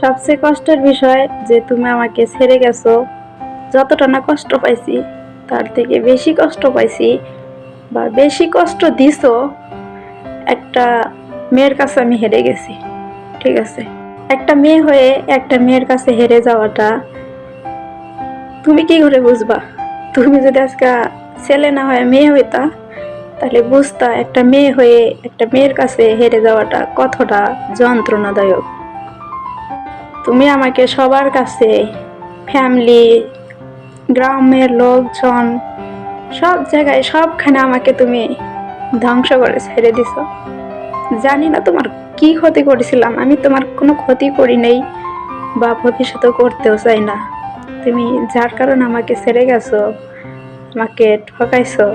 সবচেয়ে কষ্টের বিষয় যে তুমি আমাকে ছেড়ে গেছো। যতটা না কষ্ট পাইছি তার থেকে বেশি কষ্ট পাইছি, বা বেশি কষ্ট দিছো একটা মেয়ের কাছে আমি হেরে গেছি। ঠিক আছে, একটা মেয়ে হয়ে একটা মেয়ের কাছে হেরে যাওয়াটা তুমি কি করে বুঝবা? তুমি যদি আজকে ছেলে না হয়ে মেয়ে হইতা তাহলে বুঝতা একটা মেয়ে হয়ে একটা মেয়ের কাছে হেরে যাওয়াটা কতটা যন্ত্রণাদায়ক। তুমি আমাকে সবার কাছে, ফ্যামিলি, গ্রামের লোকজন, সব জায়গায় সবখানে আমাকে তুমি ধ্বংস করে ছেড়ে দিছো। জানি না তোমার কি ক্ষতি করেছিলাম, আমি তোমার কোনো ক্ষতি করি নাই বা ভবিষ্যতে করতেও চাই না। তুমি যার কারণে আমাকে ছেড়ে গেছো, আমাকে ঠকাইছো,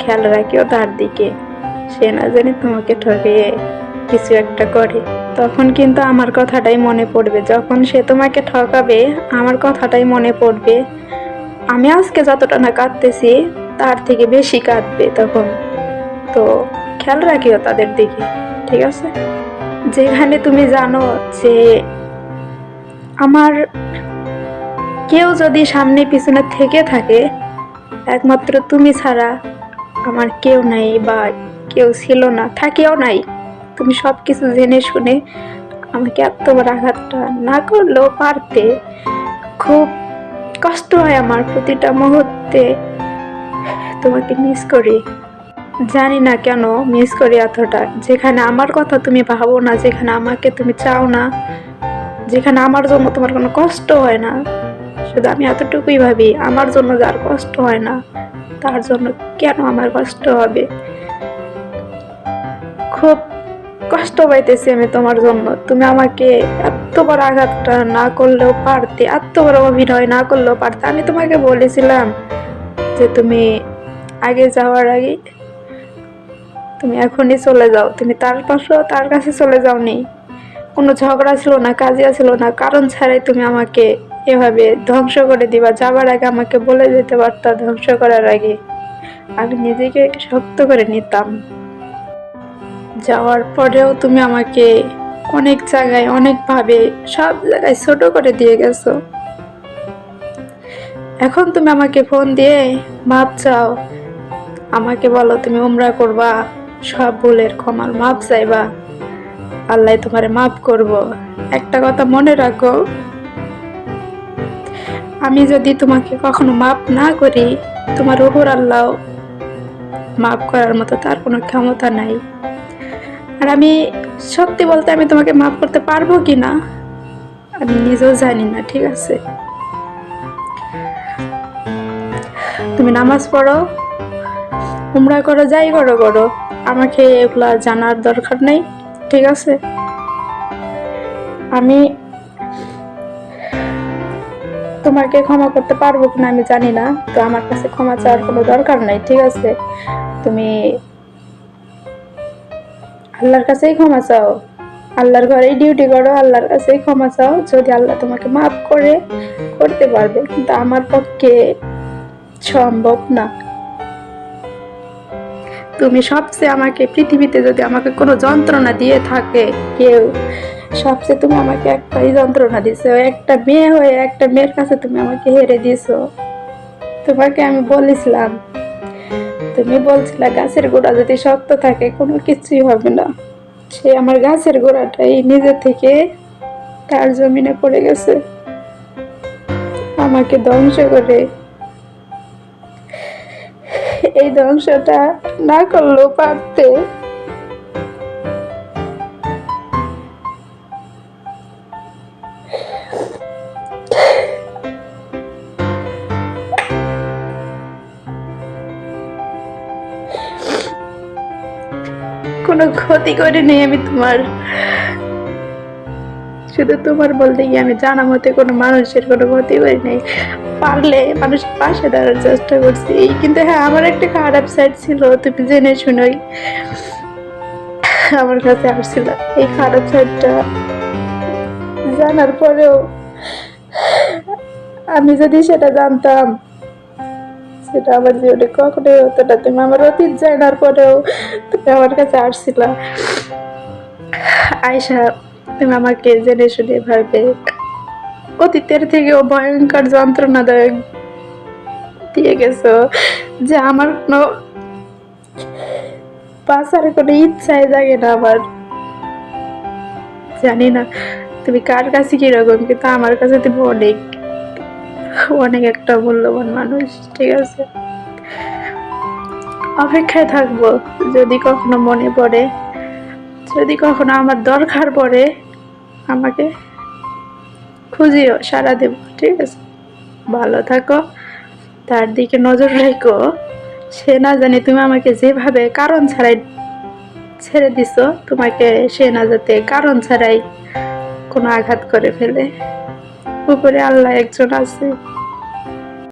খেয়াল রাখিও তার দিকে, সে না জানি তোমাকে ঠকিয়ে কিছু একটা করে। তখন কিন্তু আমার কথাটাই মনে পড়বে, যখন সে তোমাকে ঠকাবে আমার কথাটাই মনে পড়বে। আমি আজকে যতটা না কাঁদতেছি তার থেকে বেশি কাঁদবে তখন। তো খেয়াল রাখিও তাদের দিকে, ঠিক আছে? যেখানে তুমি জানো যে আমার কেউ যদি সামনে পিছনে থেকে থাকে, একমাত্র তুমি ছাড়া আমার কেউ নাই বা কেউ ছিল না, থাকেও নাই। তুমি সবকিছু জেনে শুনে আমাকে এত বড় আঘাতটা না করলেও পারতে। খুব কষ্ট হয় আমার প্রতিটা মুহূর্তে, তোমাকে মিস করি। জানি না কেন মিস করি এতটা, যেখানে আমার কথা তুমি ভাবো না, যেখানে আমাকে তুমি চাও না, যেখানে আমার জন্য তোমার কোনো কষ্ট হয় না। শুধু আমি এতটুকুই ভাবি, আমার জন্য যার কষ্ট হয় না তার জন্য কেন আমার কষ্ট হবে। খুব কষ্ট পাইতেছি আমি তোমার জন্য। তুমি আমাকে এত বড় আঘাতটা না করলেও পারতে, এত বড় অভিনয় না করলেও পারতে। আমি তোমাকে বলেছিলাম যে তুমি আগে যাওয়ার আগে তুমি এখনই চলে যাও, তুমি তার পাশেও তার কাছে চলে যাওনি। কোনো ঝগড়া ছিল না, কাজিয়া ছিল না, কারণ ছাড়াই তুমি আমাকে এভাবে ধ্বংস করে দিবা। যাবার আগে আমাকে বলে যেতে পারতা, ধ্বংস করার আগে আমি নিজেকে শক্ত করে নিতাম। যাওয়ার পরেও তুমি আমাকে অনেক জায়গায়, অনেকভাবে, সব জায়গায় ছোট করে দিয়ে গেছো। এখন তুমি আমাকে ফোন দিয়ে মাপ চাও, আমাকে বলো তুমি উমরা করবা, সব ভুলের ক্ষমার মাপ চাইবা, আল্লাহ তোমারে মাফ করব। একটা কথা মনে রাখো, আমি যদি তোমাকে কখনো মাফ না করি, তোমার উপর আল্লাহ মাফ করার মতো তার কোনো ক্ষমতা নাই। আর আমি সত্যি বলতে আমি তোমাকে মাফ করতে পারবো কিনা আমি নিজেও জানি না। ঠিক আছে, তুমি নামাজ পড়ো, উমরা করো, যাই করো করো, আমাকে এগুলা জানার দরকার নেই। ঠিক আছে, আমি তোমাকে ক্ষমা করতে পারবো কিনা আমি জানি না, তো আমার কাছে ক্ষমা চাওয়ার কোনো দরকার নাই। ঠিক আছে, তুমি আল্লাহর কাছেই ক্ষমা চাও, আল্লাহর ঘরেই ডিউটি করো, আল্লাহর কাছেই ক্ষমা চাও। যদি আল্লাহ তোমাকে মাফ করে করতে পারবে, কিন্তু আমার পক্ষে সম্ভব না। তুমি সবচেয়ে আমাকে পৃথিবীতে যদি আমাকে কোনো যন্ত্রণা দিয়ে থাকে কেউ, সবচেয়ে তুমি আমাকে একটাই যন্ত্রণা দিছো, একটা মেয়ে হয়ে একটা মেয়ের কাছে তুমি আমাকে হেরে দিছো। তোমাকে আমি বলেছিলাম, তুমি বলছিলা গাছের গোড়া যদি শক্ত থাকে কোনো কিছুই হবে না। সে আমার গাছের গোড়াটাই নিজে থেকে তার জমিনে পড়ে গেছে, আমাকে ধ্বংস করে। এই ধ্বংসটা না করলেও পারতে। কোনো ক্ষতি করিনি আমি তোমার, শুধু তোমার বলতে গিয়ে আমি জানা মতে কোনো মানুষের কোনো ক্ষতি করি নাই। পারলে মানুষের পাশে দাঁড়ার চেষ্টা করছি, কিন্তু হ্যাঁ আমার একটা খারাপ সাইড ছিল, তুমি জেনে শুনোই আমার কাছে আসছিল। এই খারাপ সাইডটা জানার পরেও আমি যদি সেটা জানতাম, সেটা আমার জীবনে কখনোই হতো না। তুমি আমার অতীত জানার পরেও তুমি আমার কাছে আসছিলা, আয়সা তুমি আমাকে জেনে শুনে ভাবে অতীতের থেকেও ভয়ঙ্কর যন্ত্রণাদায়ক দিয়ে গেছো, যে আমার কোনো বাঁচার কোনো ইচ্ছাই জাগে না আমার। জানি না তুমি কার কাছে কিরকম, কিন্তু আমার কাছে তুমি অনেক অনেক একটা মূল্যবান মানুষ। ঠিক আছে, অপেক্ষায় থাকবো, যদি কখনো মনে পড়ে, যদি কখনো আমার দরকার পড়ে আমাকে খুঁজিও, সাড়া দেব। ঠিক আছে, ভালো থাকো, তার দিকে নজর রেখো, সে না জানি তুমি আমাকে যেভাবে কারণ ছাড়াই ছেড়ে দিছো, তোমাকে সে না যাতে কারণ ছাড়াই কোনো আঘাত করে ফেলে। উপরে আল্লাহ একজন আছে।